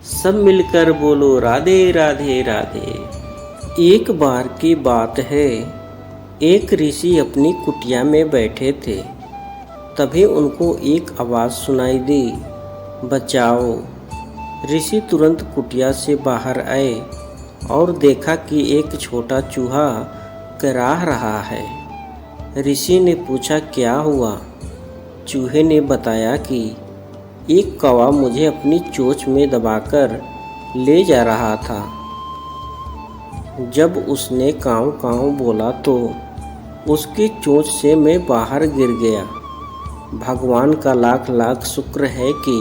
सब मिलकर बोलो राधे राधे राधे। एक बार की बात है, एक ऋषि अपनी कुटिया में बैठे थे। तभी उनको एक आवाज़ सुनाई दी, बचाओ। ऋषि तुरंत कुटिया से बाहर आए और देखा कि एक छोटा चूहा कराह रहा है। ऋषि ने पूछा, क्या हुआ? चूहे ने बताया कि एक कौवा मुझे अपनी चोंच में दबाकर ले जा रहा था। जब उसने काँव काँव बोला तो उसकी चोंच से मैं बाहर गिर गया। भगवान का लाख लाख शुक्र है कि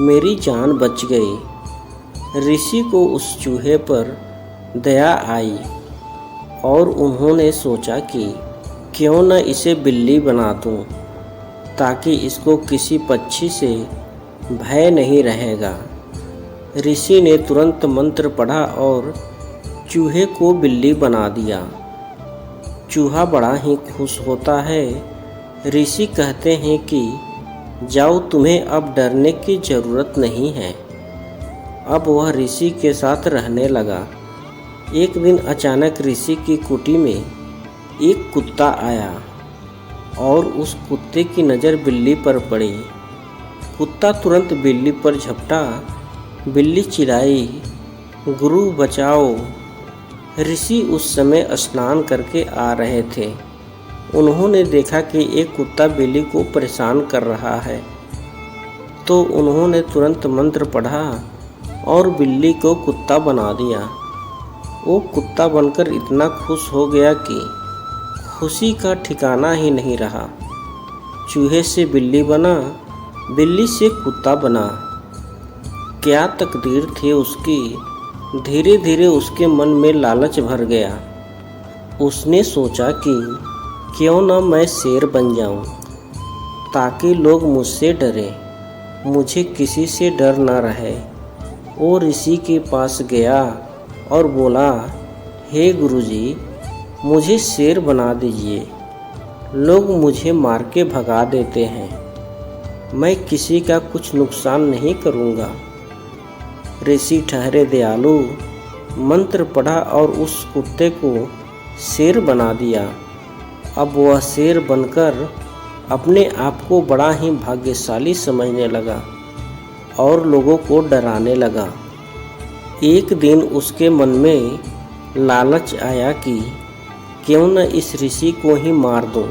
मेरी जान बच गई। ऋषि को उस चूहे पर दया आई और उन्होंने सोचा कि क्यों न इसे बिल्ली बना दूं, ताकि इसको किसी पक्षी से भय नहीं रहेगा। ऋषि ने तुरंत मंत्र पढ़ा और चूहे को बिल्ली बना दिया। चूहा बड़ा ही खुश होता है। ऋषि कहते हैं कि जाओ, तुम्हें अब डरने की ज़रूरत नहीं है। अब वह ऋषि के साथ रहने लगा। एक दिन अचानक ऋषि की कुटी में एक कुत्ता आया और उस कुत्ते की नज़र बिल्ली पर पड़ी। कुत्ता तुरंत बिल्ली पर झपटा। बिल्ली चिल्लाई, गुरु बचाओ। ऋषि उस समय स्नान करके आ रहे थे। उन्होंने देखा कि एक कुत्ता बिल्ली को परेशान कर रहा है, तो उन्होंने तुरंत मंत्र पढ़ा और बिल्ली को कुत्ता बना दिया। वो कुत्ता बनकर इतना खुश हो गया कि खुशी का ठिकाना ही नहीं रहा। चूहे से बिल्ली बना, बिल्ली से कुत्ता बना। क्या तकदीर थी उसकी। धीरे धीरे उसके मन में लालच भर गया। उसने सोचा कि क्यों न मैं शेर बन जाऊं, ताकि लोग मुझसे डरें, मुझे किसी से डर न रहे। वो ऋषि के पास गया और बोला, हे गुरुजी, मुझे शेर बना दीजिए। लोग मुझे मार के भगा देते हैं। मैं किसी का कुछ नुकसान नहीं करूँगा। ऋषि ठहरे दयालु, मंत्र पढ़ा और उस कुत्ते को शेर बना दिया। अब वह शेर बनकर अपने आप को बड़ा ही भाग्यशाली समझने लगा और लोगों को डराने लगा। एक दिन उसके मन में लालच आया कि क्यों न इस ऋषि को ही मार दूं,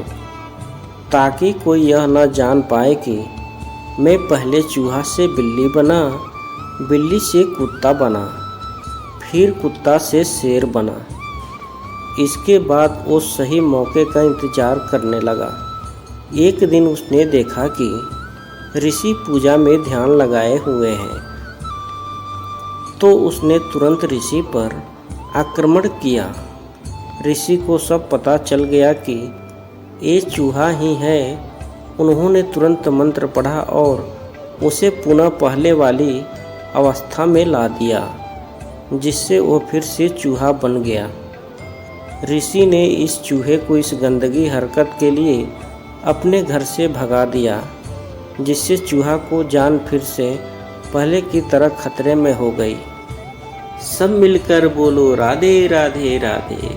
ताकि कोई यह न जान पाए कि मैं पहले चूहा से बिल्ली बना, बिल्ली से कुत्ता बना, फिर कुत्ता से शेर बना। इसके बाद वो सही मौके का इंतज़ार करने लगा। एक दिन उसने देखा कि ऋषि पूजा में ध्यान लगाए हुए हैं, तो उसने तुरंत ऋषि पर आक्रमण किया। ऋषि को सब पता चल गया कि ये चूहा ही है। उन्होंने तुरंत मंत्र पढ़ा और उसे पुनः पहले वाली अवस्था में ला दिया, जिससे वो फिर से चूहा बन गया। ऋषि ने इस चूहे को इस गंदगी हरकत के लिए अपने घर से भगा दिया, जिससे चूहा को जान फिर से पहले की तरह खतरे में हो गई। सब मिलकर बोलो राधे राधे राधे।